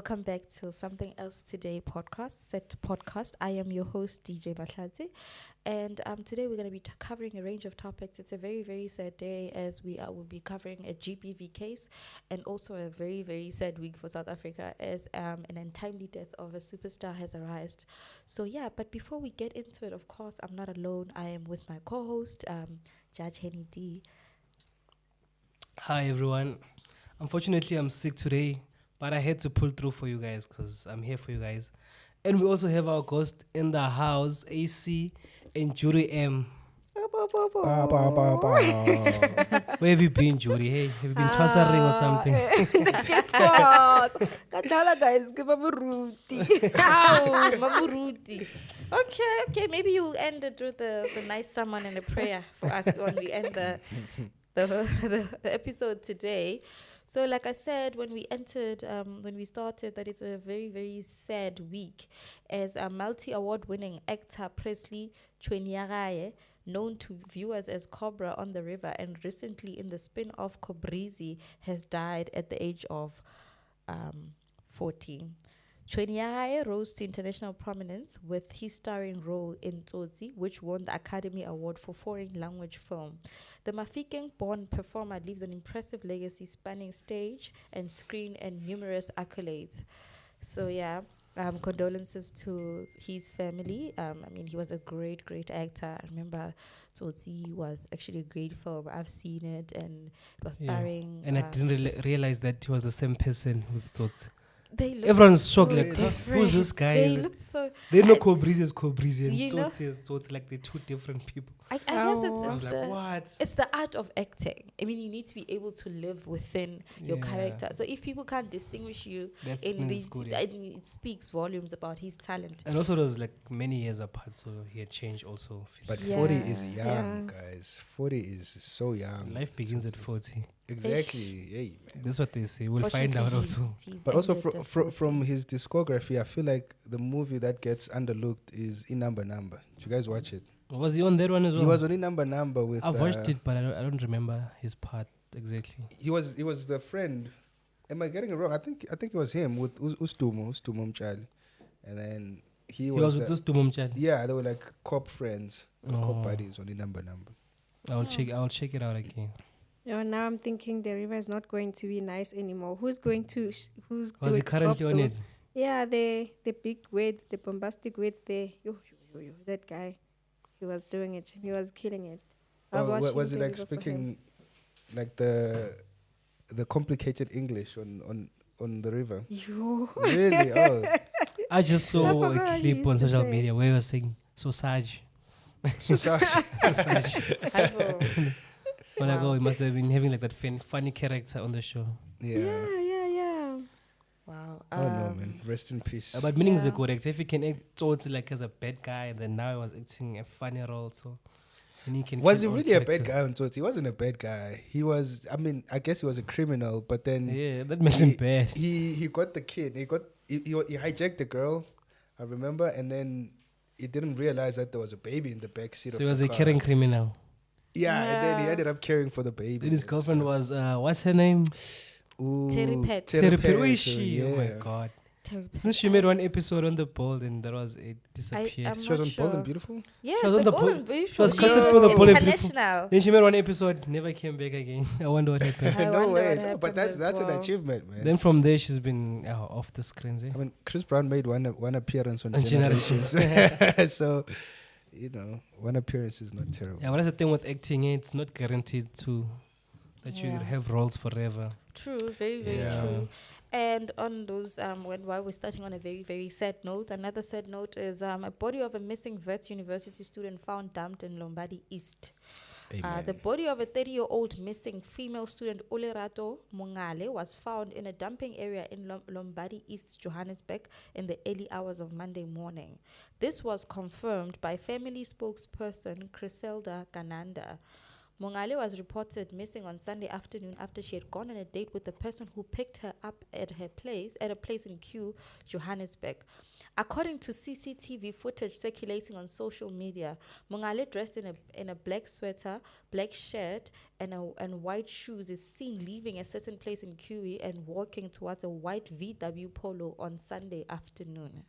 welcome back to Something Else Today podcast. I am your host, DJ Mahlatse, and today we're going to be covering a range of topics. It's a very, very sad day as we will be covering a GBV case and also a very, very sad week for South Africa as an untimely death of a superstar has arisen. So yeah, but before we get into it, of course, I'm not alone. I am with my co-host, Judge Henny D. Hi everyone. Unfortunately, I'm sick today, but I had to pull through for you guys because I'm here for you guys. And we also have our ghost in the house, AC and Judy M. Where have you been, Judy? Hey, have you been transferring or something? Okay, maybe you end it with the nice someone and a prayer for us when we end the episode today. So like I said, when we started, that it's a very, very sad week as a multi-award winning actor Presley Chweneyagae, known to viewers as Cobra on the River and recently in the spin-off Cobrizi, has died at the age of 40. Chweneyagae rose to international prominence with his starring role in Tsotsi, which won the Academy Award for Foreign Language Film. The Mafikeng-born performer leaves an impressive legacy spanning stage and screen and numerous accolades. So yeah, condolences to his family. He was a great, great actor. I remember Tsotsi was actually a great film. I've seen it and it was starring... And I didn't realize that he was the same person with Tsotsi. Everyone's shocked, like, who's this guy? They know Cobrizi as Cobrizi and Tsotsi as Tsotsi, like they're two different people. I guess it's the art of acting. I mean, you need to be able to live within your character. So if people can't distinguish you in these, it speaks volumes about his talent. And also, it was like many years apart, so he had changed also. But 40 is young, guys. 40 is so young. Life begins at 40. Exactly. Hey, man. That's what they say. We'll find out also. But also from his discography, I feel like the movie that gets underlooked is In Number. Did you guys watch it? Was he on that one as well? He was on In Number with... I've watched it, but I don't remember his part exactly. He was the friend. Am I getting it wrong? I think it was him with Ustumo Mchali. And then he was with Ustumo Mchali? Yeah, they were like cop friends, cop buddies on In Number. I'll check it out again. Now I'm thinking the river is not going to be nice anymore. Who's going to was he currently on it? Yeah, the big words, the bombastic words there. That guy, he was doing it. He was killing it. Was it like speaking like the complicated English on the river? Really? Oh. I just saw a clip on social media where he was saying sausage. He must have been having like that funny character on the show. Yeah. Wow. Oh no, man. Rest in peace. But meaning is the correct. If he can act totally like as a bad guy, then now he was acting a funny role. So was he really a bad guy on Tsotsi? He wasn't a bad guy. He was. I guess he was a criminal. But then that makes him bad. He got the kid. He hijacked the girl. I remember, and then he didn't realize that there was a baby in the back seat. So he was a caring criminal. Yeah, and then he ended up caring for the baby. Then his girlfriend was what's her name? Terry Pet. Who is she? Yeah. Oh my god. Since she made one episode on The Bold and that was it disappeared. She was on Bold and Beautiful? Yes, she was on The Bold and Beautiful. She was casted for The Bold and Beautiful. Then she made one episode, never came back again. I wonder what happened. No way. But that's an achievement, man. Then from there she's been off the screens. Chris Brown made one appearance on Generations. So, one appearance is not terrible. Yeah, but that's the thing with acting. It's not guaranteed that you have roles forever. True, very, very true. And on those, while we're starting on a very, very sad note, another sad note is a body of a missing Wits University student found dumped in Lombardy East. The body of a 30-year-old missing female student, Olorato Mongale, was found in a dumping area in Lombardy East, Johannesburg, in the early hours of Monday morning. This was confirmed by family spokesperson Griselda Gananda. Mongale was reported missing on Sunday afternoon after she had gone on a date with the person who picked her up at a place in Kew, Johannesburg. According to CCTV footage circulating on social media, Mongale, dressed in a black sweater, black shirt, and white shoes, is seen leaving a certain place in Kew and walking towards a white VW Polo on Sunday afternoon.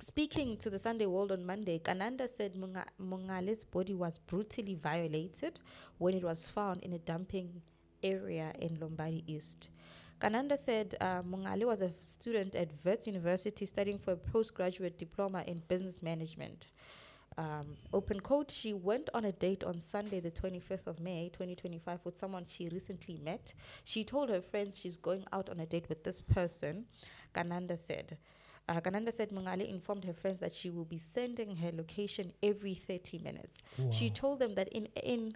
Speaking to the Sunday World on Monday, Kananda said Mongale's body was brutally violated when it was found in a dumping area in Lombard East. Kananda said Mongale was a student at Wits University studying for a postgraduate diploma in business management. Open quote, she went on a date on Sunday, the 25th of May, 2025, with someone she recently met. She told her friends she's going out on a date with this person, Kananda said. Kananda said Mongale informed her friends that she will be sending her location every 30 minutes. Wow. She told them that in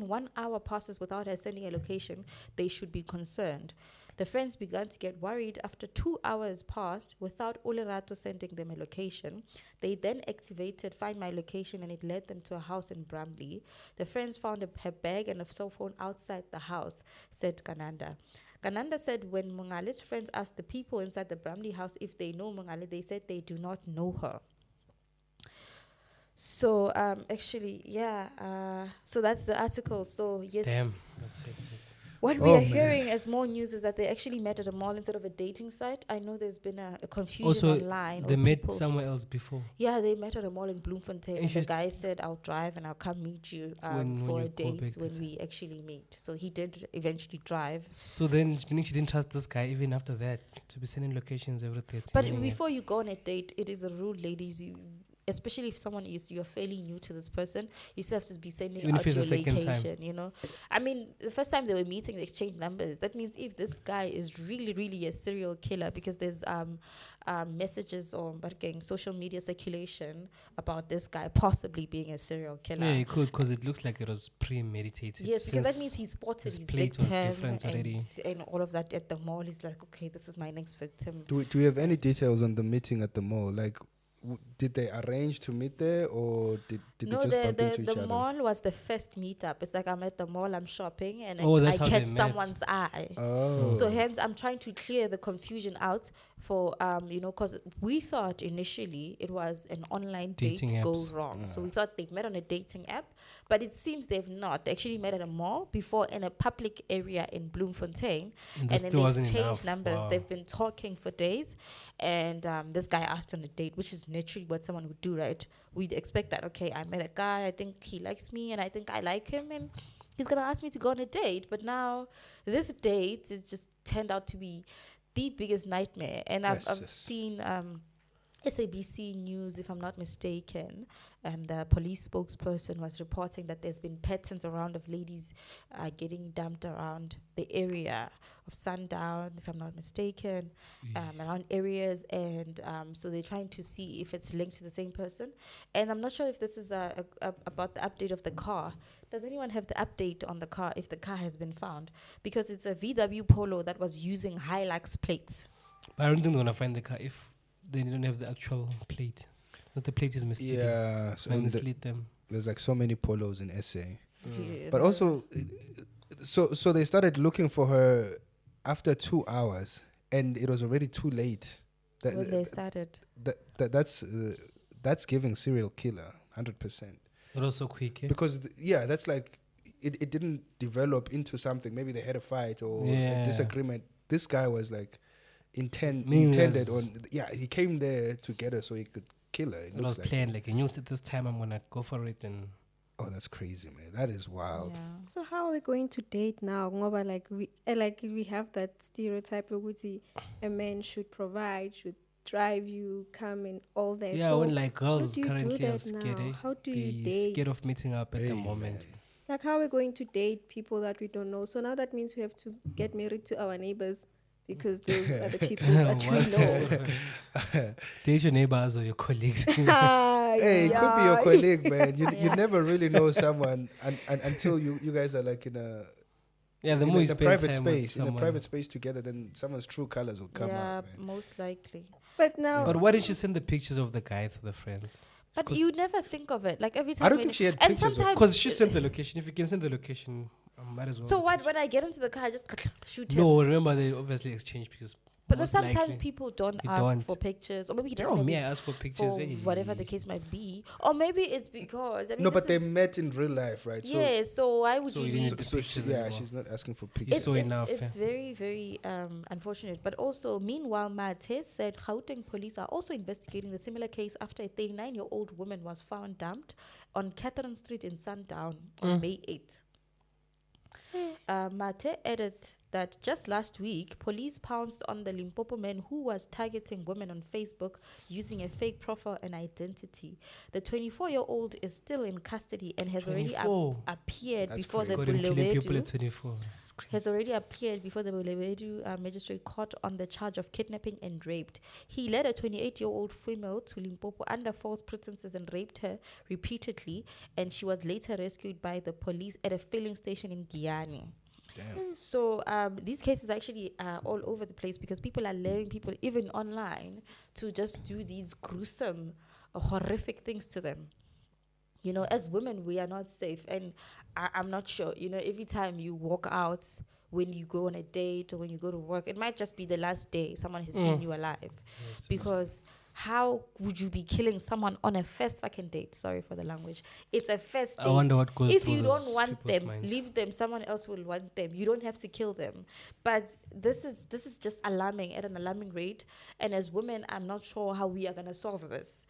1 hour passes without her sending a location, they should be concerned. The friends began to get worried after 2 hours passed without Olorato sending them a location. They then activated Find My Location and it led them to a house in Bramley. The friends found her bag and a cell phone outside the house, said Kananda. Kananda said when Mongale's friends asked the people inside the Bramley house if they know Mongale, they said they do not know her. So, so that's the article. So, yes. Damn, that's hectic. What we are hearing as more news is that they actually met at a mall instead of a dating site. I know there's been a confusion online. They met somewhere else before. Yeah, they met at a mall in Bloemfontein. And the guy said, I'll drive and I'll come meet you for a date when we actually meet. So he did eventually drive. So then, meaning she didn't trust this guy even after that to be sending locations every 30 But before you go on a date, it is a rule, ladies. Especially if you're fairly new to this person, you still have to be sending out your location, you know. I mean, the first time they were meeting, they exchanged numbers. That means if this guy is really, really a serial killer, because there's messages on social media circulation about this guy possibly being a serial killer. Yeah, he could, because it looks like it was premeditated. Yes, because that means he spotted his plate was different already. And all of that at the mall. He's like, okay, this is my next victim. Do we have any details on the meeting at the mall? Like, did they arrange to meet there, or did they just bump into each other? The mall was the first meetup. It's like I'm at the mall, I'm shopping, and I catch someone's eye. Oh. So hence, I'm trying to clear the confusion out for, because we thought initially it was an online dating date apps. go wrong. So we thought they met on a dating app, but it seems they've not. They actually met at a mall before in a public area in Bloemfontein, and then they exchanged numbers. Wow. They've been talking for days, and this guy asked on a date, which is naturally what someone would do, right? We'd expect that, okay, I met a guy, I think he likes me, and I think I like him, and he's going to ask me to go on a date. But now this date is just turned out to be the biggest nightmare. And I've seen SABC News, if I'm not mistaken, and the police spokesperson was reporting that there's been patterns around of ladies getting dumped around the area of Sundown, if I'm not mistaken, around areas. And so they're trying to see if it's linked to the same person. And I'm not sure if this is about the update of the car. Does anyone have the update on the car, if the car has been found? Because it's a VW Polo that was using Hilux plates. But I don't think they're going to find the car if they don't have the actual plate. That the plate is misleading. Yeah, so mislead them. There's like so many polos in SA. But also, so they started looking for her after 2 hours, and it was already too late. When they started. That's giving serial killer 100%. But also quick, because that's like it didn't develop into something. Maybe they had a fight or a disagreement. This guy was like intended on. Yeah, he came there to get her so he could kill her. It was planned. Like he knew that this time I'm gonna go for it. And that's crazy, man. That is wild. Yeah. So how are we going to date now? Ngoba we have that stereotype of a man should provide, should drive you, come and all that. Yeah, so when like girls currently are scared. How do you date? Scared of meeting up at the moment. Like how are we going to date people that we don't know? So now that means we have to get married to our neighbors, because those are the people that we know. Date your neighbors or your colleagues. Hey, it could be your colleague, man. You never really know someone until you guys are like in a the more you spend private time space in a private space together, then someone's true colors will come out. Yeah, most likely. But now, why didn't you send the pictures of the guy to the friends? But you never think of it. Like every time. I don't think she had and pictures of sometimes Because she sent the location. If you can send the location, might as well. So what? When I get into the car, I just shoot him. No, remember they obviously exchange pictures. But Most sometimes likely. people don't He ask don't. for pictures, or maybe he doesn't. No, have me, I his- asked for pictures. for Hey. whatever the case might be, or maybe it's because No, but they met in real life, right? yeah. So why would So you you need? didn't So pictures yeah, anymore. she's not asking for It's pictures. so enough, It's yeah. very, very unfortunate. But also, meanwhile, Mate said Gauteng police are also investigating the similar case after a 39-year-old woman was found dumped on Catherine Street in Sundown on May 8th. Mate added that just last week, police pounced on the Limpopo man who was targeting women on Facebook using a fake profile and identity. The 24-year-old is still in custody and has already 24. appeared That's before the Got him killing people at Bulawayo 24. That's crazy. has already appeared before the Bulawayo magistrate court on the charge of kidnapping and raped. He led a 28-year-old female to Limpopo under false pretenses and raped her repeatedly, and she was later rescued by the police at a filling station in Guyane. Damn. So these cases actually are all over the place because people are luring people, even online, to just do these gruesome, horrific things to them. You know, as women, we are not safe. And I'm not sure, you know, every time you walk out, when you go on a date or when you go to work, it might just be the last day someone has seen you alive. Because how would you be killing someone on a first fucking date? Sorry for the language. It's a first date. I wonder what goes If through you those don't want people's them, minds. leave them. Someone else will want them. You don't have to kill them. But this is just alarming at an alarming rate. And as women, I'm not sure how we are gonna solve this,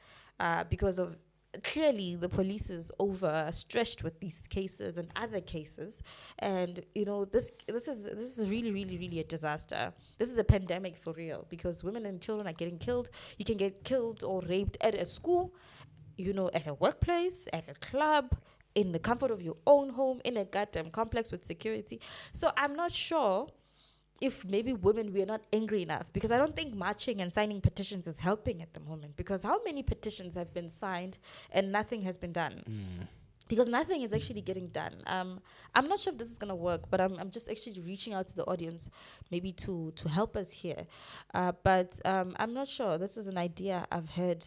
because of clearly the police is overstretched with these cases and other cases, and you know this is really a disaster. This is a pandemic for real, because women and children are getting killed. You can get killed or raped at a school, you know, at a workplace, at a club, in the comfort of your own home, in a goddamn complex with security. So I'm not sure if maybe women, we are not angry enough, because I don't think marching and signing petitions is helping at the moment, because how many petitions have been signed and nothing has been done? Because nothing is actually getting done. I'm not sure if this is gonna work, but I'm just actually reaching out to the audience, maybe to help us here. But I'm not sure. This is an idea I've heard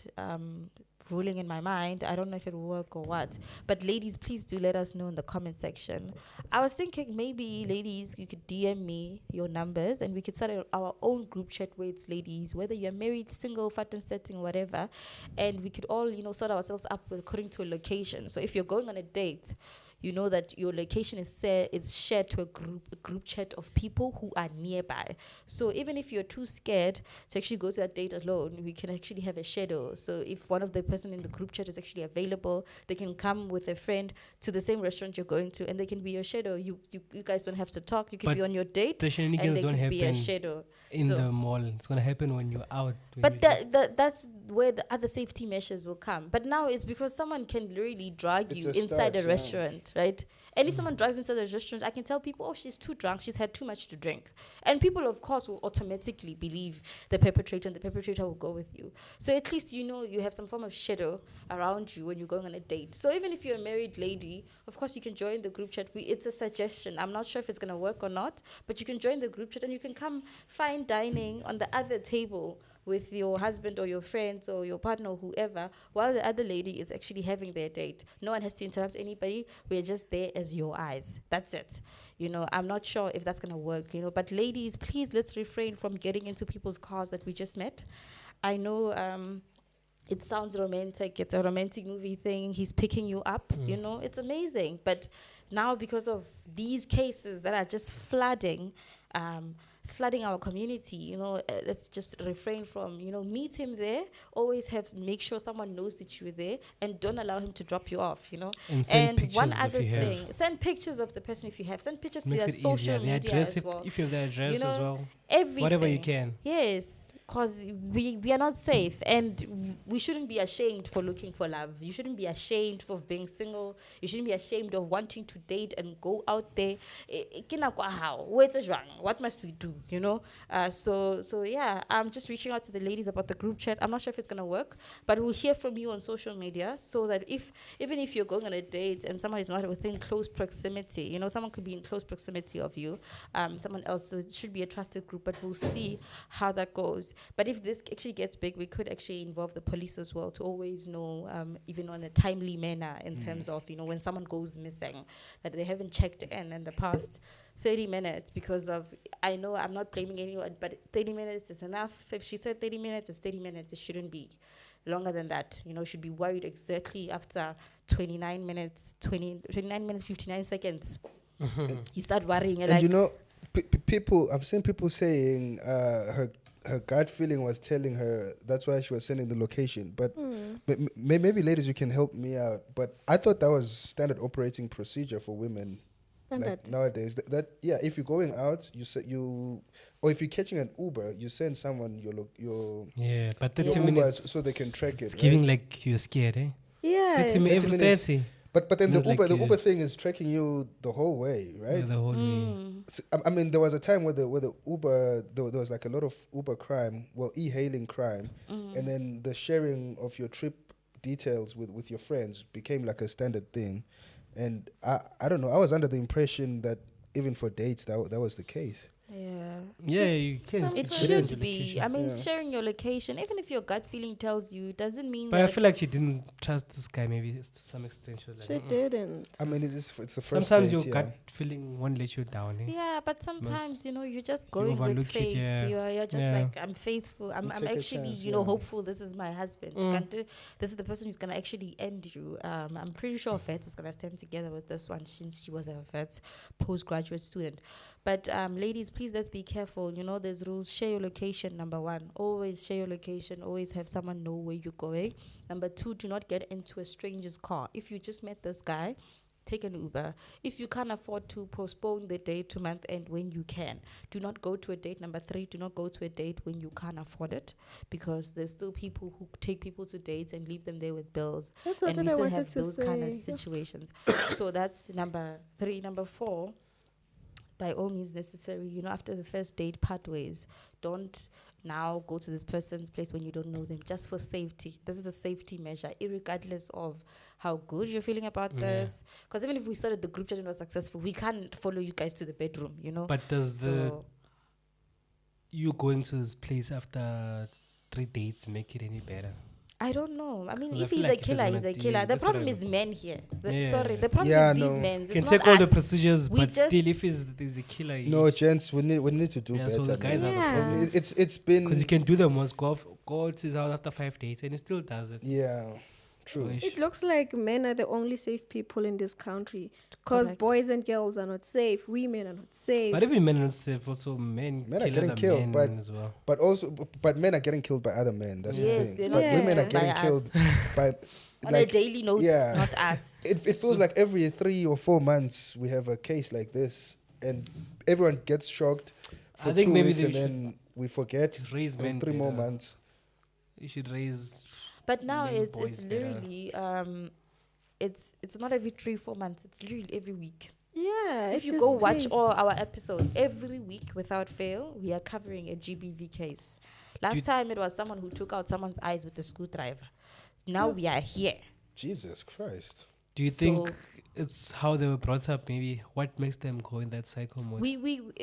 ruling in my mind. I don't know if it will work or what. But ladies, please do let us know in the comment section. I was thinking maybe, ladies, you could DM me your numbers and we could start our own group chat where it's ladies, whether you're married, single, fat and setting, whatever. And we could all, you know, sort ourselves up according to a location. So if you're going on a date, you know that your location is shared to a group chat of people who are nearby. So even if you're too scared to actually go to that date alone, we can actually have a shadow. So if one of the person in the group chat is actually available, they can come with a friend to the same restaurant you're going to, and they can be your shadow. You guys don't have to talk. You can But be on your date, The and shenanigans they don't can be a happen shadow. in So- the mall. It's gonna happen when you're out. when But you that's where the other safety measures will come. But now it's because someone can literally drag It's you a inside start, a yeah. restaurant, right? And if someone drags inside the restaurant, I can tell people, oh, she's too drunk, she's had too much to drink. And people, of course, will automatically believe the perpetrator, and the perpetrator will go with you. So at least you know you have some form of shadow around you when you're going on a date. So even if you're a married lady, of course, you can join the group chat. It's a suggestion. I'm not sure if it's going to work or not, but you can join the group chat and you can come fine dining on the other table with your husband or your friends or your partner or whoever, while the other lady is actually having their date. No one has to interrupt anybody. We're just there as your eyes. That's it. You know, I'm not sure if that's gonna work, you know, but ladies, please, let's refrain from getting into people's cars that we just met. I know it sounds romantic. It's a romantic movie thing. He's picking you up, you know, it's amazing. But now, because of these cases that are just flooding our community, you know, let's just refrain from, you know, meet him there. Always make sure someone knows that you're there, and don't allow him to drop you off, you know. And send one pictures if other you have. thing, send pictures of the person if you have. Send pictures to makes their it social easier. The media address, as well. if you have the address know, as well, Everything. whatever you can. Yes, because we are not safe, and we shouldn't be ashamed for looking for love. You shouldn't be ashamed for being single. You shouldn't be ashamed of wanting to date and go out there. What must we do, you know? So yeah, I'm just reaching out to the ladies about the group chat. I'm not sure if it's gonna work, but we'll hear from you on social media, so that even if you're going on a date and someone is not within close proximity, you know, someone could be in close proximity of you, someone else, so it should be a trusted group, but we'll see how that goes. But if this actually gets big, we could actually involve the police as well to always know, even on a timely manner, in terms of, you know, when someone goes missing, that they haven't checked in the past 30 minutes, because of, I know I'm not blaming anyone, but 30 minutes is enough. If she said 30 minutes, it's 30 minutes. It shouldn't be longer than that. You know, should be worried exactly after 29 minutes, 59 seconds. You start worrying. And you know, people, I've seen people saying her gut feeling was telling her that's why she was sending the location. But maybe ladies, you can help me out. But I thought that was standard operating procedure for women. Like nowadays, that if you're going out, or if you're catching an Uber, you send someone your but 30 minutes minutes so they can track it. It's giving like you're scared, eh? Yeah. 30 minutes. But then the Feels Uber like Uber thing is tracking you the whole way, right? Yeah, the whole way. So, I mean, there was a time where the Uber there was like a lot of Uber crime, e-hailing crime, and then the sharing of your trip details with your friends became like a standard thing. And I don't know, I was under the impression that even for dates that was the case. Yeah, you can. It should be. I mean, sharing your location, even if your gut feeling tells you, doesn't mean But that. I feel like she didn't trust this guy, maybe to some extent. She was like, She didn't. I mean, it's the first sometimes date, your gut feeling won't let you down, eh? Yeah, but sometimes, you know, you're just going with overlook it, faith. yeah. You're just Yeah. like, I'm faithful. I'm take a actually, chance, you know, hopeful this is my husband. This is the person who's going to actually end you. I'm pretty sure Vets is going to stand together with this one since she was a Vets postgraduate student. But ladies, please, let's be careful. You know, there's rules. Share your location, number one. Always share your location. Always have someone know where you're going. Number two, do not get into a stranger's car. If you just met this guy, take an Uber. If you can't afford to, postpone the date to month end when you can. Do not go to a date. Number three, do not go to a date when you can't afford it, because there's still people who take people to dates and leave them there with bills. That's what and we I still wanted have to those kind of say. situations. So that's number three. Number four, by all means necessary, you know, after the first date, part ways. Don't now go to this person's place when you don't know them, just for safety. This is a safety measure, irregardless of how good you're feeling about this. Because even if we started the group chat and was successful, we can't follow you guys to the bedroom, you know. But does you going to this place after 3 dates make it any better? I don't know. I mean, Well, I if feel he's like a if he's killer, gonna he's a do- killer. yeah, The that's what problem I is mean. men here. Yeah. Sorry, the problem Yeah, is no. these men. You can It's take not all the us. procedures, We but just- still, if he's the killer, No, gents, we need to do Yeah, better. so the guys man. are the Yeah. problem. It's been Because you can do them once, go to his house after 5 dates, and he still does it. true. So It looks like men are the only safe people in this country, because Correct. boys and girls are not safe, women are not safe. But even men are not safe, also men Men are kill getting other killed, men but- as well. But also, but men are getting killed by other men. That's Yes, the they're thing. not But women are getting getting killed by killed by On a daily note, yeah. not us. It feels like every 3 or 4 months we have a case like this, and everyone gets shocked for I think 2 maybe weeks, they and then we forget. Raise men In 3 more better. months. You should raise. But now Men, it's boys better. literally it's not every 3-4 months. It's literally every week. Yeah, If at you this go watch pace. all our episodes, every week without fail, we are covering a GBV case. Last time it was someone who took out someone's eyes with a screwdriver. Now we are here. Jesus Christ. Do you So- think it's how they were brought up? Maybe what makes them go in that cycle mode?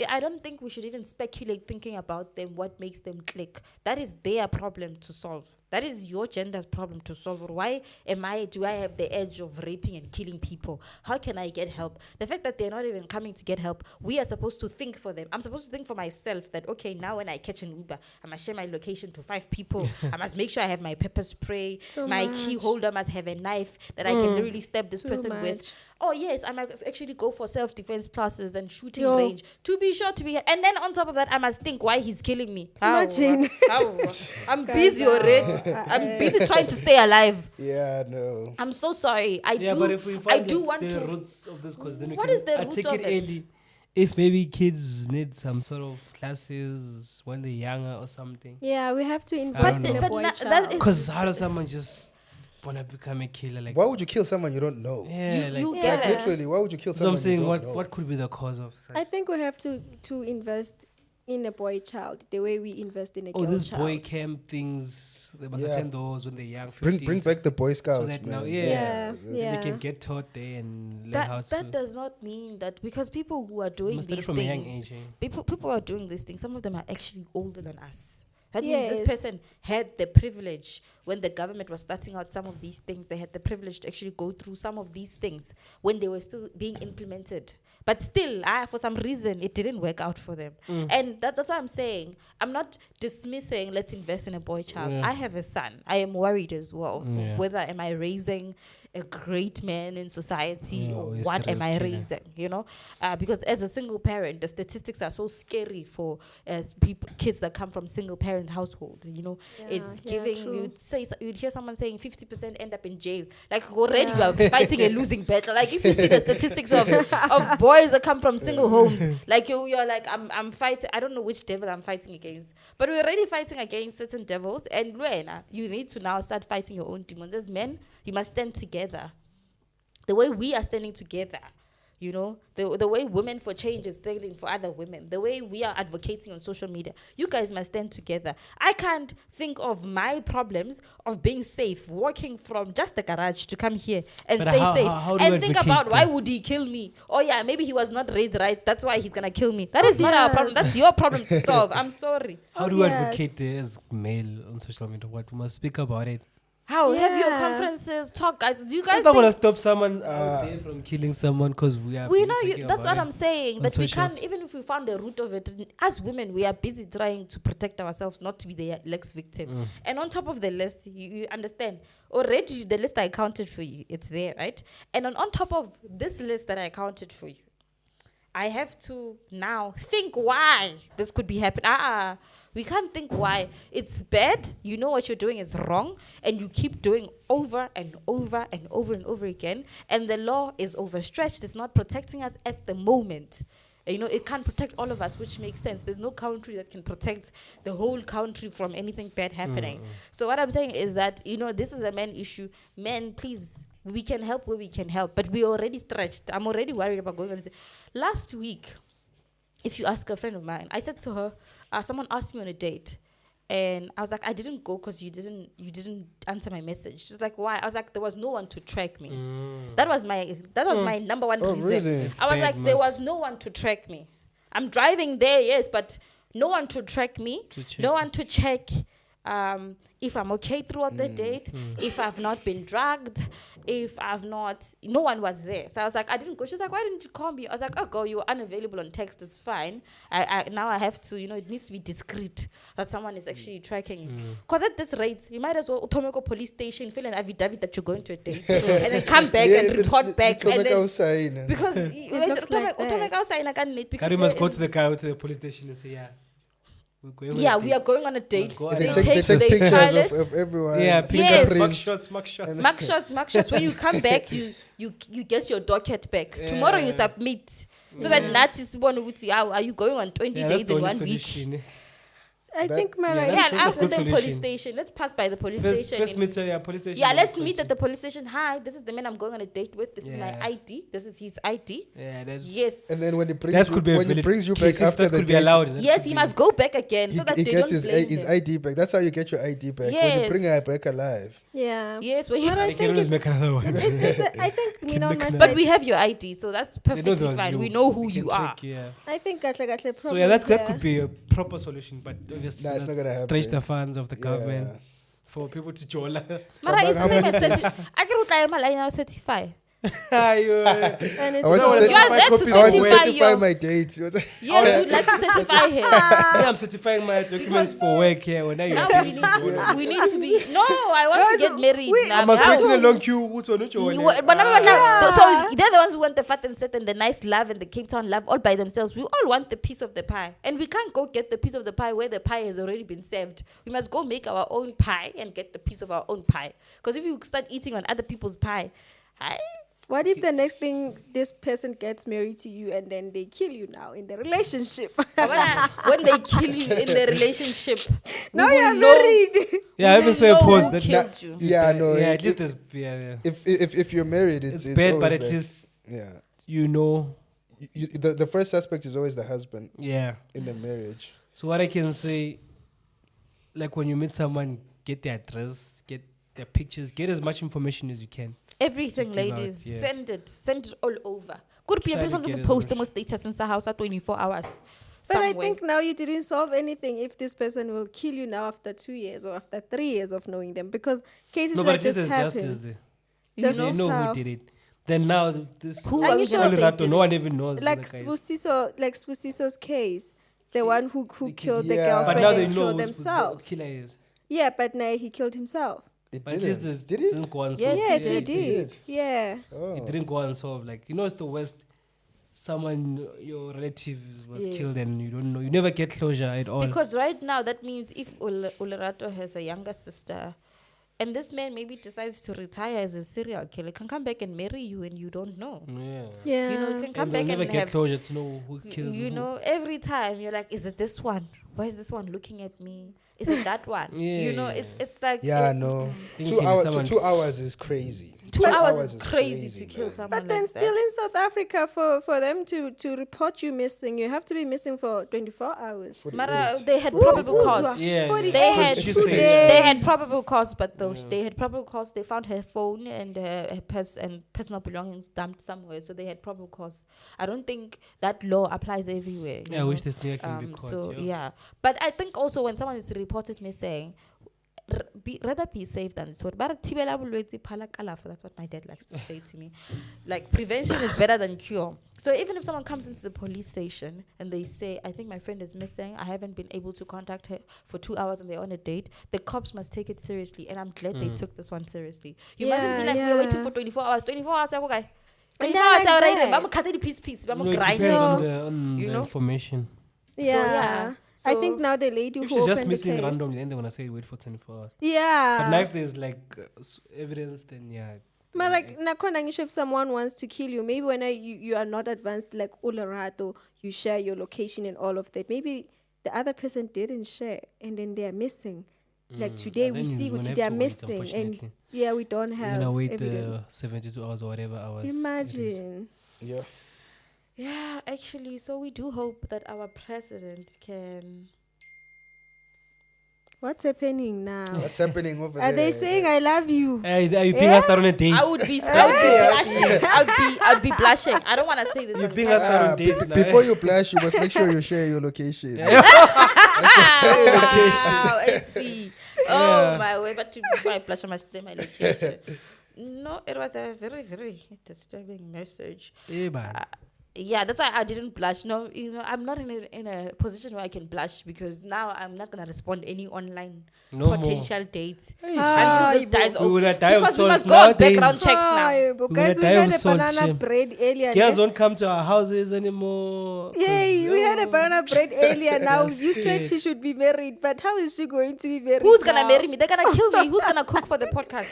I don't think we should even speculate thinking about them, what makes them click. That is their problem to solve. That is your gender's problem to solve. Why do I have the edge of raping and killing people? How can I get help? The fact that they're not even coming to get help, we are supposed to think for them. I'm supposed to think for myself that, okay, now when I catch an Uber, I must share my location to 5 people. I must make sure I have my pepper spray. Too My much. key holder must have a knife that I can literally stab this Too person with. much. Oh yes, I might actually go for self-defense classes and shooting Yo. range to be sure to be. And then on top of that, I must think why he's killing me. How? Imagine. How? I'm busy already. I'm busy trying to stay alive. Yeah, no. I'm so sorry. I but if we I find do like want the to. roots of this, because then we What can is the root take of it it? early. If maybe kids need some sort of classes when they're younger or something. Yeah, we have to don't invest in know. a But boy that child. is- Because how does someone just wanna become a killer? Like, Why would you kill someone you don't know? yeah, You like get Like it. literally, why would you kill so I'm someone saying, you don't know? what could be the cause of such? I think we have to invest in a boy child the way we invest in a girl this child. boy camp things, they must Yeah. attend those when they're young. Bring 15, back the Boy Scouts, so that man. now, Yeah, then yeah. they can get taught there and learn how That to. does not mean that, because people who are You doing must start these from a young things, age. Eh? people who are doing these things, some of them are actually older than us. That means this Yes. person had the privilege when the government was starting out some of these things. They had the privilege to actually go through some of these things when they were still being implemented. But still, for some reason, it didn't work out for them. And that's what I'm saying. I'm not dismissing let's invest in a boy child. Yeah. I have a son. I am worried as well. Yeah. Whether am I raising a great man in society Yeah, or or a what am I serial killer. raising, you know? Because as a single parent, the statistics are so scary for kids that come from single parent households, you know? It's giving, you'd hear someone saying 50% end up in jail. Like already you are fighting a losing battle. Like if you see the statistics of boys that come from single homes, like you're like, I'm fighting, I don't know which devil I'm fighting against, but we're already fighting against certain devils, and you need to now start fighting your own demons. As men, you must stand together. The way we are standing together, you know, the way Women for Change is standing for other women, the way we are advocating on social media, you guys must stand together. I can't think of my problems of being safe, walking from just the garage to come here and But stay how safe. do you And think advocate about why that? would he kill me? Oh yeah, maybe he was not raised right. That's why he's gonna kill me. That is not our problem. That's your problem to solve. I'm sorry. How do you Yes. advocate there as male on social media? What we must speak about it. How? Have your Yeah. conferences, talk, guys. Do you I guys don't want think to stop someone out there from killing someone because we are. we busy know you, talking that's about what I'm it saying, on that we can't, socials. even if we found the root of it, as women, we are busy trying to protect ourselves, not to be the next victim. And on top of the list, you understand, already the list I counted for you, it's there, right? And on top of this list that I counted for you, I have to now think why this could be happening. We can't think why. It's bad. You know what you're doing is wrong, and you keep doing over and over and over and over again. And the law is overstretched. It's not protecting us at the moment. You know, it can't protect all of us, which makes sense. There's no country that can protect the whole country from anything bad happening. So what I'm saying is that, you know, this is a man issue. Men, please, we can help where we can help, but we're already stretched. I'm already worried about going on. Last week, if you ask a friend of mine, I said to her, someone asked me on a date, and I was like, I didn't go because you didn't answer my message. She's like, why? I was like, there was no one to track me. That was my number one reason. Really? It's I was bad, like, there Mas. was no one to track me. I'm driving there, yes, but no one to track me, no one to check if I'm okay throughout the date, if I've not been drugged, no one was there. So I was like, I didn't go. She's like, why didn't you call me? I was like, oh, girl, you were unavailable on text. It's fine. Now I have to, you know, it needs to be discreet that someone is actually tracking you. Because at this rate, you might as well Utomeko police station, fill an affidavit that you're going to a date, and then come back and report back. And then, because looks like that. Kari must go to the police station and say, yeah. We're going on a Yeah, we date. are going on a date. go And on they a take, date. they take they trial pictures it. of everyone. Yeah, Yes. fingerprints. Mug shots. Mark shots. When you come back, you get your docket back. Yeah. Tomorrow you submit. So that Natis are you going on 20 Yeah, that's days the in only 1 week? solution. I That- think my yeah, right. Yeah, that's and a after good the police solution. station, let's pass by the police First station. meet police station. Yeah, let's meet at the police station. Hi, this is the man I'm going on a date with. This is my Yeah. ID. This is his ID. Yeah, that's. Yes. And then when he brings That you, could be a when he valid brings you case back if after that the could be date, allowed. That Yes, could he be- must go back again he, so that he they gets don't blame his them. ID back. That's how you get your ID back. When you Yes. bring her back alive. Yeah. Yes, when you But I They can think always it's, make another one. I think me on my make side. but we have your ID, so that's They know perfectly there was fine. you. We know who We you can are. check, yeah. I think gatle So problem yeah, that here. could be a proper solution, but obviously Nah, it's not gonna stretch happen. the funds of the government Yeah. for people to jola. Mara, it's How the same much as I can reply my line now certify. And I it's want No, to it's You are not there to copies I want to away. certify certify your. my dates. Yes, you'd like to certify him. Yeah, I'm certifying my documents for work here. When Now I we need to be. No, I want to get married now. I must Now- wait in a long queue. Who's on which one? But now, so they're the ones who want the fat and set and the nice love and the Cape Town love all by themselves. We all want the piece of the pie, and we can't go get the piece of the pie where the pie has already been served. We must go make our own pie and get the piece of our own pie. Because if you start eating on other people's pie, what if the next thing this person gets married to you and then they kill you now in the relationship? when they kill you in the relationship, now we will you're know- married. Yeah, I even saw a know post who that killed you. Yeah, no. yeah, it- at least it- there's yeah. if you're married, It's it's bad, but always at like- least yeah. you know. The first suspect is always the husband Yeah. in the marriage. So what I can say, like when you meet someone, get their address, get their pictures, get as much information as you can. Everything, To give out, ladies, yeah. send it all over. Could be a Try to person get who as post much- the status in the house at 24 hours. But I somewhere. think now you didn't solve anything if this person will kill you now after 2 years or after 3 years of knowing them, because cases No, like but this this is happen. justice there. Just They as know how- who did it. Then now this Who are we gonna say Olorato, did no it? one even knows. Like the guy. Spusiso's case, the one who kid- killed the Yeah. But girlfriend now they and know killed who's himself. the killer is. Yeah, but now he killed himself. It But this didn't. Did it? didn't go Yes, unsolved. Yes, he he did. did. Yeah. Oh. It didn't go unsolved. Like, you know, it's the West. Someone, your relative was Yes. killed and you don't know. You never get closure at all. Because right now, that means if Olorato has a younger sister, and this man maybe decides to retire as a serial killer, can come back and marry you and you don't know. Yeah. Yeah. You know, you can come And they'll back never and get have, closure to know who killed you who. know, every time you're like, is it this one? Why is this one looking at me? Is it that one? You know, Yeah. it's like Yeah, it- no. Thinking 2 hours. someone- 2 hours is crazy. 2 hours is crazy to kill man. someone. But then like still that. in South Africa, for them to report you missing, you have to be missing for 24 hours. 48. Mara, they had probable cause. Yeah, 48 They had She's two saying- days. they had probable cause, but those they had probable cause. They found her phone and her personal belongings dumped somewhere, so they had probable cause. I don't think that law applies everywhere. Yeah, I wish this nigga can be caught. So yo. yeah, but I think also when someone is reported missing, rather be safe than sorry. But thibela bolwetse phala kalafo, that's what my dad likes to say to me. Like prevention is better than cure. So even if someone comes into the police station and they say, I think my friend is missing, I haven't been able to contact her for 2 hours and they're on a date, the cops must take it seriously. And I'm glad they took this one seriously. You mustn't be like, we're waiting for 24 hours. 24 hours, okay. 24 they're hours, like already. that. I'm cutting the piece. I'm You know, it grinding. depends on You the know? information. Yeah. I So- think now the lady If who she's just opened the missing case. randomly, then they're gonna say wait for 24 hours. Yeah. But now if there's like evidence, then yeah. But like nakhona ngisho if someone wants to kill you, maybe when you are not advanced like Olorato, you share your location and all of that. Maybe the other person didn't share and then they are missing. Like today and we then see you're gonna they are have to wait, missing, and unfortunately. yeah, we don't You're have gonna wait evidence. 72 hours or whatever hours. it is. Imagine. Yeah. Yeah, actually, so we do hope that our president can. What's happening now? What's happening over there? Are they saying I love you? Hey, are you being asked out on a date? I would be blushing. I'd be blushing. I don't want to say this. You're on being camera. asked out on dates now. Before you blush, you must make sure you share your location. Wow, I see. Oh my way, but before I blush, I must say my location. No, it was a very, very disturbing message. Yeah, man. Yeah, that's why I didn't blush. No, I'm not in a position where I can blush because now I'm not gonna respond any online No more. potential dates Hey, until this dies we off. would die of Because we souls must go on nowadays. background checks now. Ay, but We're guys, we gonna die had of a salt banana shame. bread earlier. Girls ne? won't come to our houses anymore. Yay, we had a banana bread earlier. Now That's you said it. she should be married, but how is she going to be married? Who's gonna now? marry me? They're gonna kill me. Who's gonna cook for the podcast?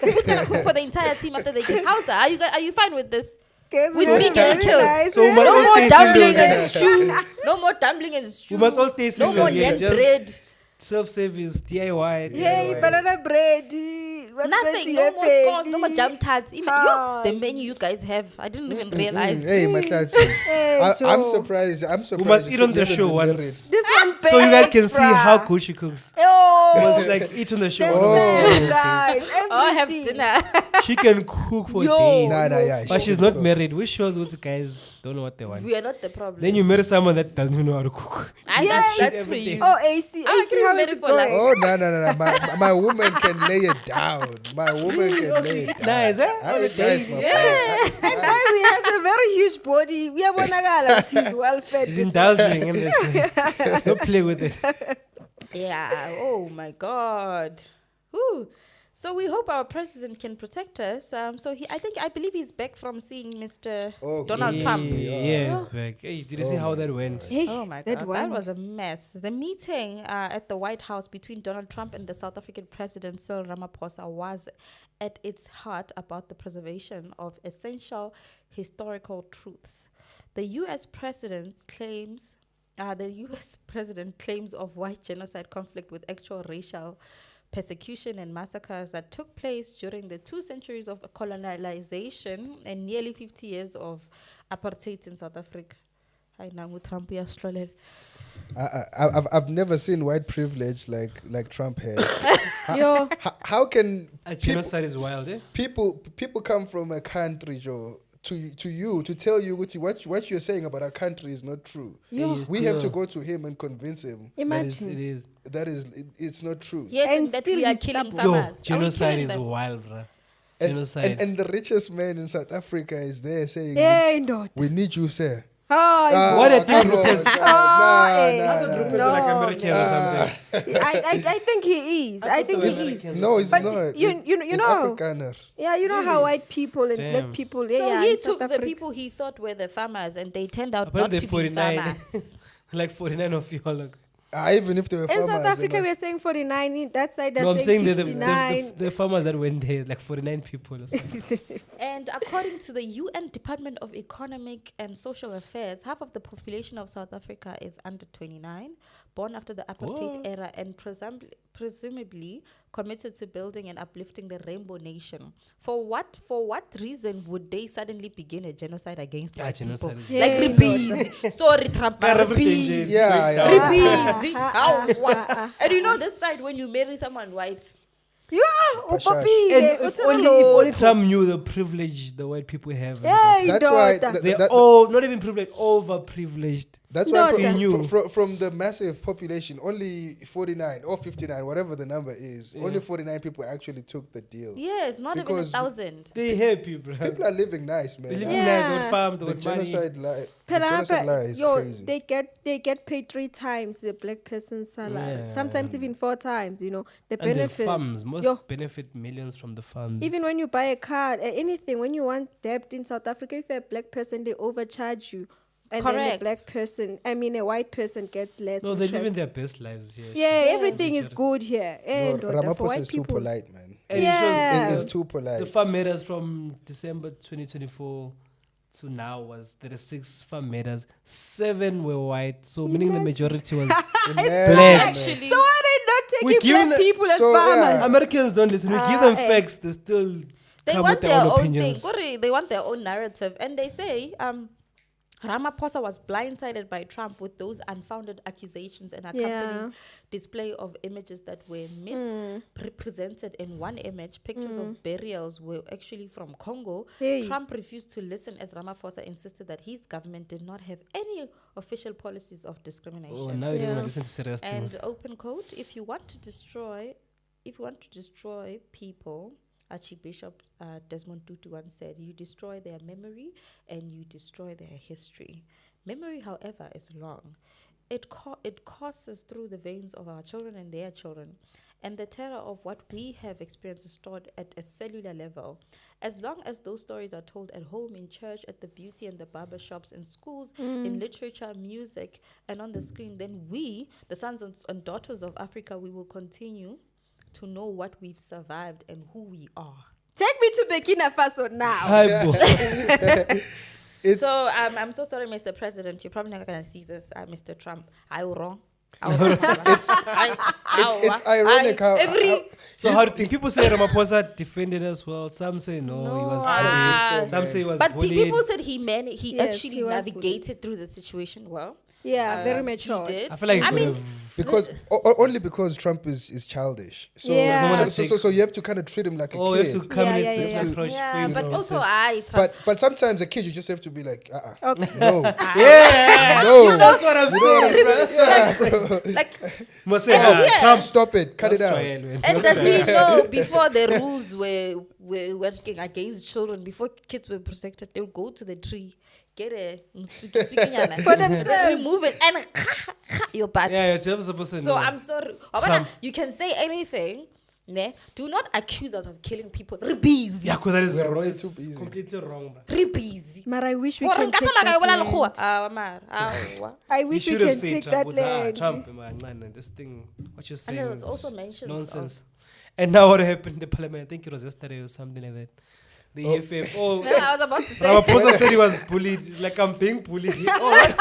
Who's gonna cook for the entire team after they kill? How's that? Are you fine with this? Guys, With we me had getting very killed. nice- So we much had No Let's more stay dumpling single, and stew. No more dumpling and stew. We must all stay No single. more yeah, naan just bread. self-service, DIY. Yay, banana bread. What's Nothing. going to No more happen? scones. No more jam tarts. Even Ah. the menu you guys have, I didn't even realize. Hey, Mahlatse. Hey, I'm Joe. surprised. I'm surprised. We must you eat on the haven't show been once. This one So you guys can bakes, see how bruh. good she cooks. Oh, We must like eat on the show. the one of same, these guys. days. Oh, I have everything. dinner. She can cook for Yo. days. Nah, yeah. But she's not married, which shows what guys don't know what they want. We are not the problem. Then you marry someone that doesn't even know how to cook. And Yes. that's for Everything. you. Oh, AC. I AC, can how be is married it for going? life. Oh no! My woman can lay it down. My woman can lay it down. Nice, eh? Ah, On a it's nice, date. my Yeah. brother. And guys, he has a very huge body. We are bonagala. He's well fed. She's this one. indulging in this. Let's not play with it. Yeah. Oh my God. Whew. So we hope our president can protect us. I believe he's back from seeing Mr. Oh, Donald yeah. Trump. Yeah, it's back. Hey, did you see how that went? Hey, Oh my that God, one. that was a mess. The meeting at the White House between Donald Trump and the South African President Cyril Ramaphosa was at its heart about the preservation of essential historical truths. The U.S. president claims of white genocide conflict with actual racial persecution and massacres that took place during the 2 centuries of colonization and nearly 50 years of apartheid in South Africa. Hi, Nangu Trump, uyasihlolele. I've never seen white privilege like Trump has. Yo, How can A genocide is wild, eh? people come from a country, Joe, to you to tell you what you're saying about our country is not true. Yeah. We have to go to him and convince him. Imagine. It's not true. Yes, And and that still we are he's killing stubborn. Yo, farmers. Are we genocide killing is them? wild, bruh. And, Genocide. and the richest man in South Africa is there saying, Hey, no. "We need you, sir." Oh, What a come thing. on, guys. No, like American or something. I think he is. I think he is. No, it's But not. you He's know, Afrikaner. yeah, you know how white people and Damn. black people, So yeah, he in took South the Africa. people he thought were the farmers, and they turned out Apparently not to be 49. farmers. Like 49 of you all. Like, Even if they were In farmers, South they Africa, must- we are saying 49. In that side, they're no, I'm saying saying 59. the farmers that went there, like 49 people. Or something. And according to the UN Department of Economic and Social Affairs, half of the population of South Africa is under 29, born after the apartheid What? era, and presumably committed to building and uplifting the Rainbow Nation. For what reason would they suddenly begin a genocide against white people? genocide is- Like Yeah, repeats. Sorry, Trump. Yeah, everything Repeats. changed. Yeah. Repeats. And you know this side, when you marry someone white, Yeah, oh, Pashash. papi, And what's if a only lot? Trump knew the privilege the white people have. and Hey, That's why. daughter. They're all not even privileged, overprivileged. That's No, why that's- from the massive population, only 49 or 59, whatever the number is, only 49 people actually took the deal. yes, not even Because 1,000. They happy, bro. People are living nice, man. They live Yeah. in like good farm, The good money. genocide lie. The Phela genocide apha, lie is yo, crazy. they get paid 3 times the black person's salary. Yeah. Sometimes even 4 times, you know. The And the benefits. farms, most Yo, benefit millions from the farms. even when you buy a car, anything, when you want debt in South Africa, if you're a black person, they overcharge you. And then a Correct. black person, I mean a white person gets less no, they're living interest. their best lives here. Yeah, everything is good here. No, And for Ramaphosa white is too people. polite, man. And it Yeah. It is too polite. shows the farm matters from December 2024 to now was 36 farm matters. 7 were white, so meaning the majority was Imagine, black. man. Actually, So are they not We taking give black them- people as so, farmers? yeah. Americans don't listen. We give them facts. They still they come want with their own own opinions. thing. Sorry, they want their own narrative, and they say Ramaphosa was blindsided by Trump with those unfounded accusations and accompanying display of images that were misrepresented. In one image, pictures of burials were actually from Congo. Hey. Trump refused to listen as Ramaphosa insisted that his government did not have any official policies of discrimination. Oh, now you don't Yeah. want to listen to serious And things. open quote: if you want to destroy people, Archbishop Desmond Tutu once said, you destroy their memory and you destroy their history. Memory, however, is long. It courses through the veins of our children and their children. And the terror of what we have experienced is stored at a cellular level. As long as those stories are told at home, in church, at the beauty and the barber shops, in schools, in literature, music, and on the screen, then we, the sons and daughters of Africa, we will continue to know what we've survived and who we are. Take me to Burkina Faso now. Hi, boy. It's So I'm so sorry, Mr. President. You're probably not going to see this, Mr. Trump. I was wrong. It's ironic how So how do you think? People say Ramaphosa defended us well. Some say no, he was bullied. Some say he was but bullied. people said he Yes, actually he was navigated through the situation well. Yeah, very He mature. did. I feel like I he mean, would have. because only because Trump is childish. So, Yeah. so you have to kind of treat him like a Oh, you kid. have to come Yeah, in yeah, and yeah. approach yeah, for but him. also Trump. But sometimes a kid you just have to be like, Okay. no, Yeah, no. that's what I'm You know what saying. I'm saying? Yeah, bro. like, Must say, yeah. Trump, stop it, cut it That's out. trial, man. and does he know before the rules were working against children, before kids were protected, they would go to the tree, get a For themselves. remove it, and your butt. Yeah, you're just supposed to So know. I'm sorry. Trump. You can say anything. Ne? Do not accuse us of killing people. Busy. Yeah, because that is We are wrong. way It's too busy. completely wrong, bro. Busy. But I wish we Gore can nka take tsama ka yo bolela that lekgowa? land. I I wish You we should have can said take Trump that was land. Trump, man, this thing, what you're saying there was is also mentions of- nonsense. And now what happened in the parliament, I think it was yesterday or something like that. The EFF, No, I was about to say. Ramaphosa said he was bullied. It's like, I'm being bullied. Oh,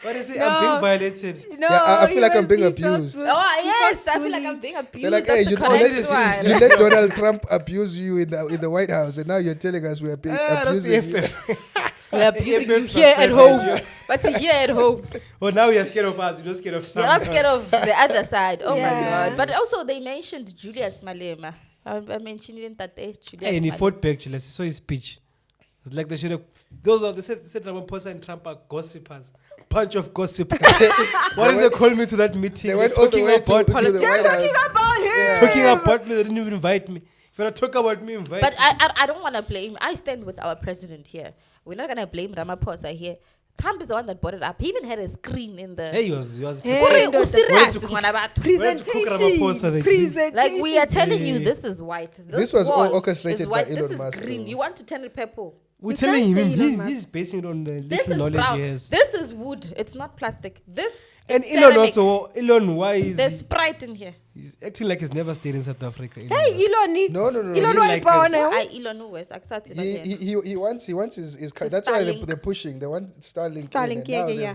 what is it? I'm being No. violated. No, Yeah, I feel he like I'm was- being he felt abused. bullied. Oh yes, He I felt feel like I'm bullied. being abused. They're like, That's hey, the you correct one. let Donald Trump abuse you in the White House, and now you're telling us we are being That's the abusing you. EFF. We're abusing you EFF here at was home, savage. but here at home, Oh, now you're scared of us. You're not scared of you're Trump. not scared of the other side. Oh Yeah. my God! But also they mentioned Julius Malema. I mentioned that Julius. Hey, and he Malema. fought back, Julius. You saw his speech. It's like they should have. They said Ramaphosa and Trump are gossipers. Bunch of gossipers. Why did they call me to that meeting? They went all the talking way about to the They're White talking House. about him. Yeah. talking about me. They didn't even invite me. If you want to talk about me, invite But me. I don't want to blame. I stand with our president here. We're not gonna blame Ramaphosa here. Trump is the one that brought it up. He even had a screen in the. Hey, he was. Hey. Kore, Wait, usirious, to cook- ngwana batho. Ramaphosa, they- Presentation. Like we are telling you, Yeah. this is white. This was all wall orchestrated is by white. Elon This Musk, is green. though. You want to turn it purple. We're You telling can't him say Elon Musk. he's basing it on the This little is knowledge brown. he has. This is wood. It's not plastic. This And is Elon ceramic. also, Elon, why is There's Sprite in here. he's acting like he's never stayed in South Africa? Hey, Elon. Elon. No. Elon He like Waipona. I Elon West. Accept it. He wants his The that's why Starlink. they're pushing. They want Starlink. Starlink, in, and now yeah.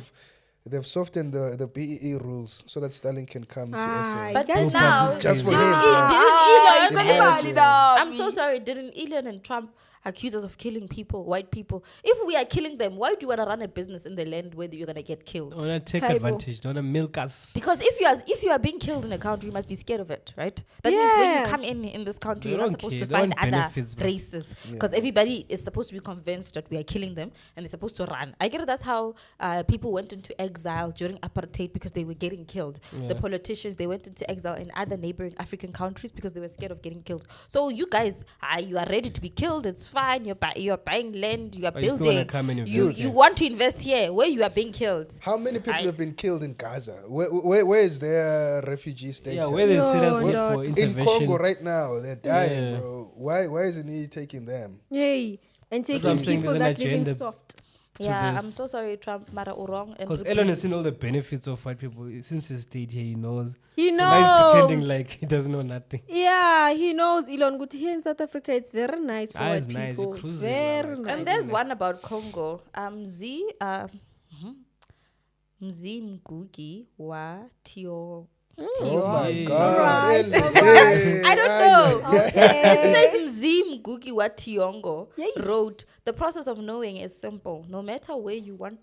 they've softened the BEE rules so that Starlink can come to SA. But That's then now, just Just for didn't him. Elon, Imagine. I'm so sorry. Didn't Elon and Trump accuse us of killing people, white people? If we are killing them, why do you want to run a business in the land where you're gonna get killed? Don't wanna take Kaibo. advantage. Don't wanna milk us. Because if you are being killed in a country, you must be scared of it, right? That means when Yeah. you come in this country, They you're not don't supposed care. to They find want other benefits, bro. races, because everybody is supposed to be convinced that we are killing them, and they're supposed to run. I get it. That's how people went into exile during apartheid because they were getting killed. The Yeah. politicians, they went into exile in other neighboring African countries because they were scared of getting killed. So you guys, you are ready to be killed. It's fine. You're buying land. You are But you still wanna building. come and You invest you here. want to invest here where you are being killed. How many people I- have been killed in Gaza? Where is their refugee status? Yeah, where there's No, serious need no. for in intervention. Congo right now, they're dying, Yeah. bro. Why isn't he taking them? Yay. And what taking I'm saying, people there's an that living agenda. soft. to Yeah, I'm this. so sorry, Trump. Mara wrong. Because Elon has seen all the benefits of white people since he stayed here. He knows. He So now he's pretending knows. like he doesn't know nothing. Yeah, he knows Elon good here in South Africa. It's very nice for white It's nice. people. You're cruising, Very like. nice. And there's one about Congo. Mzi Mgugi wa Tio. Oh my Yeah. God! Alright, really? alright. Hey, I don't know. yeah. It says Mzi Mgugi wa Tiongo Yay. wrote, the process of knowing is simple. No matter where you want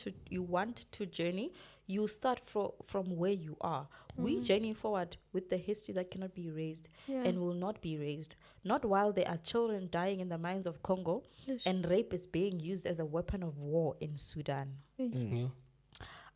to journey, you start from where you are. We journey forward with the history that cannot be erased Yeah. and will not be erased. Not while there are children dying in the mines of Congo and rape is being used as a weapon of war in Sudan. Yeah.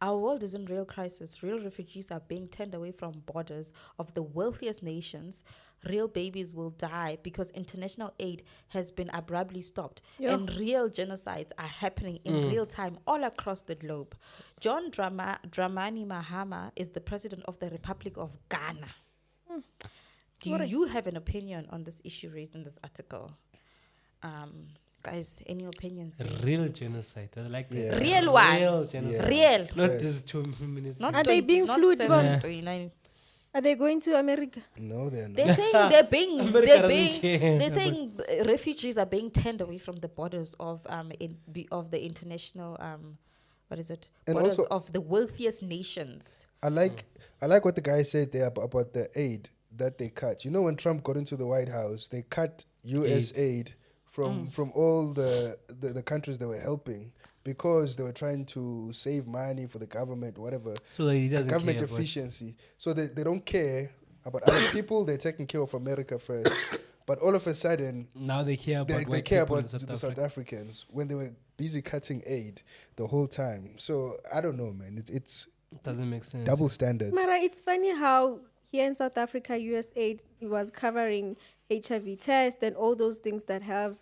Our world is in real crisis. Real refugees are being turned away from borders of the wealthiest nations. Real babies will die because international aid has been abruptly stopped. Yeah. And real genocides are happening in real time all across the globe. John Dramani Mahama is the president of the Republic of Ghana. Do you have an opinion on this issue raised in this article? Guys, any opinions? Real genocide. I like that. Yeah. Real one. Real genocide. Real. Not Yes. this 2 minutes. Not Are they 20, being not flued, 7, man? 29. Are they going to America? No, they're not. They're saying America doesn't care, they're but- saying refugees are being turned away from the borders of the international what is it? And Borders also- of the wealthiest nations. I like what the guy said there about the aid that they cut. You know, when Trump got into the White House, they cut U.S. aid from all the countries they were helping because they were trying to save money for the government, whatever. So that he doesn't Government care about- efficiency. So they don't care about other people. They're taking care of America first. But all of a sudden, Now they care about they white care people about in South the South Africa. Africans when they were busy cutting aid the whole time. So I don't know, man. It's Doesn't make sense. double standards. Mara, it's funny how here in South Africa, USAID was covering HIV tests and all those things that have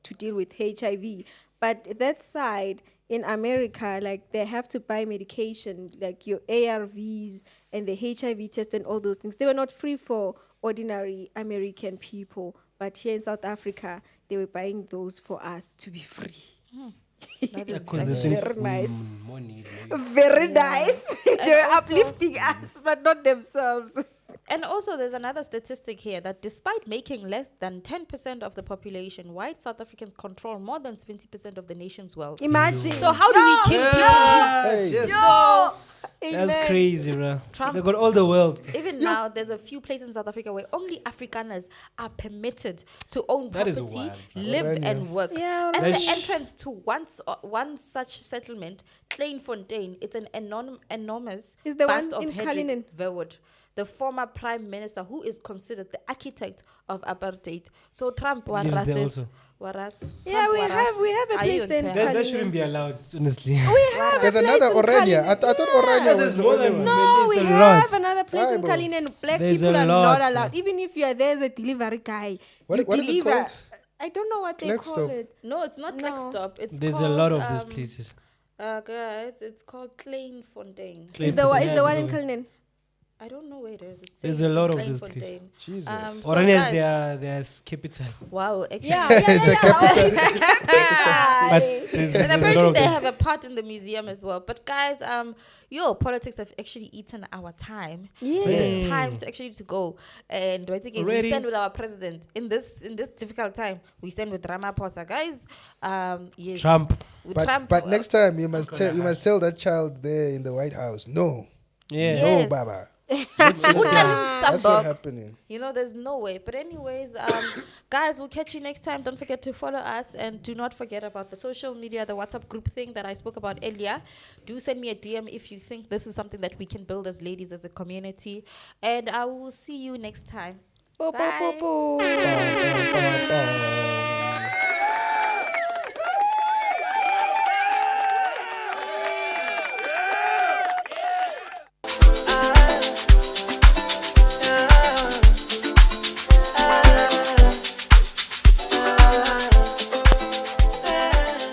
to deal with HIV. But that side in America, like they have to buy medication, like your ARVs and the HIV test and all those things. They were not free for ordinary American people. But here in South Africa, they were buying those for us to be free. That Yeah, is 'cause they actually- think Very nice. more need, maybe. Very nice. they And were also- uplifting us, but not themselves. And also, there's another statistic here that despite making less than 10% of the population, white South Africans control more than 70% of the nation's wealth. Imagine. So how do we kill people? Hey, Yes. Yo! That's Amen. crazy, bro. Trump- They got all the wealth. Even now, there's a few places in South Africa where only Afrikaners are permitted to own That is property, wild, bro. live Alright, and work. Yeah, and That's- the entrance to one such settlement, Kleinfontein, it's an enormous Is the bust one of in Hendrik Cullinan? Verwoerd. the former prime minister who is considered the architect of apartheid. So Trump Lives there waras also. waras. Yeah, Trump we have a Are you place then. into That Cullinan. shouldn't be allowed, honestly. We have There's a place another in Orania. Cullinan. I thought Orania was the only one. No, we There's a have lot. another place in Bible. Cullinan. Black There's people a are lot, not allowed. bro. Even if you are there as a delivery guy, What you is it deliver. called? I don't know what they call Flagstop. it. No, it's not No. Blackstop. It's There's called, a lot of these places. Guys, it's called Kleinfontein. Is the one in Cullinan? I don't know where it is. It's There's saying a lot of Kleinfontein. these places. Jesus. So Orania guys- is their capital. Wow, actually. Yeah, It's the capital. But there's And a lot apparently of they them. have a part in the museum as well. But guys, politics have actually eaten our time. Yeah. So it's time to actually to go. And we Already? stand with our president in this difficult time. We stand with Ramaphosa, guys. Yes. Trump. With But, Trump. but next time you must gonna tell that child there in the White House, no, Yeah. Yes. no, Baba. That's That's what's happening. You know, there's no way. But anyways, guys, we'll catch you next time. Don't forget to follow us and do not forget about the social media, the WhatsApp group thing that I spoke about earlier. Do send me a DM if you think this is something that we can build as ladies, as a community. And I will see you next time. Po, po, Bye. po, po. Ba, ba, ba, ba.